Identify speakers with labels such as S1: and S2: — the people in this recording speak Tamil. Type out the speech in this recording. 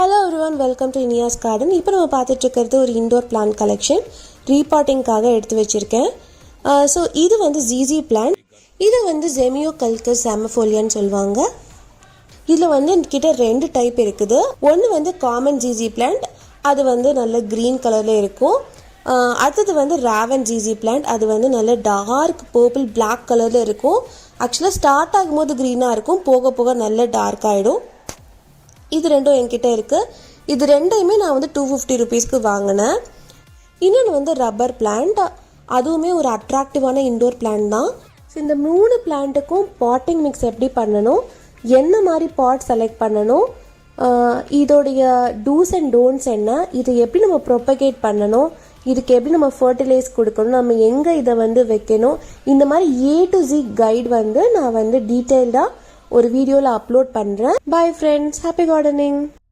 S1: Hello everyone, welcome to Inia's Garden. இப்போ நம்ம பார்த்துட்டு இருக்கிறது ஒரு இன்டோர் பிளான்ட் கலெக்ஷன் ரீபாட்டிங்காக எடுத்து வச்சிருக்கேன். ஸோ இது வந்து ஜிஜி பிளான்ட். இது வந்து ஜெமியோகல்கஸ் ஆமஃபோலியான்னு சொல்லுவாங்க. இதில் வந்து என்கிட்ட 2 டைப் இருக்குது. ஒன்று வந்து காமன் ஜிஜி பிளான்ட், அது வந்து நல்ல க்ரீன் கலரில் இருக்கும். அடுத்தது வந்து ராவன் ஜிஜி பிளான்ட், அது வந்து நல்ல டார்க் பர்பிள் பிளாக் கலரில் இருக்கும். ஆக்சுவலாக ஸ்டார்ட் ஆகும்போது க்ரீனாக இருக்கும், போக போக நல்ல டார்க் ஆகிடும். இது ரெண்டும் என்கிட்ட இருக்குது. இது ரெண்டையுமே நான் வந்து 250 ருபீஸ்க்கு வாங்கினேன். இன்னொன்று வந்து ரப்பர் பிளான்ட், அதுவுமே ஒரு அட்ராக்டிவான இன்டோர் பிளான்ட் தான். ஸோ இந்த 3 பிளான்ட்டுக்கும் பாட்டிங் மிக்ஸ் எப்படி பண்ணணும், என்ன மாதிரி பாட் செலக்ட் பண்ணணும், இதோடைய டூஸ் அண்ட் டோன்ட்ஸ் என்ன, இதை எப்படி நம்ம ப்ரொபகேட் பண்ணணும், இதுக்கு எப்படி நம்ம ஃபர்டிலைஸ் கொடுக்கணும், நம்ம எங்கே இதை வந்து வைக்கணும், இந்த மாதிரி A to Z கைட் வந்து நான் வந்து டீட்டெயில்டாக ஒரு வீடியோவில் அப்லோட் பண்ணுறேன். Bye friends, happy gardening.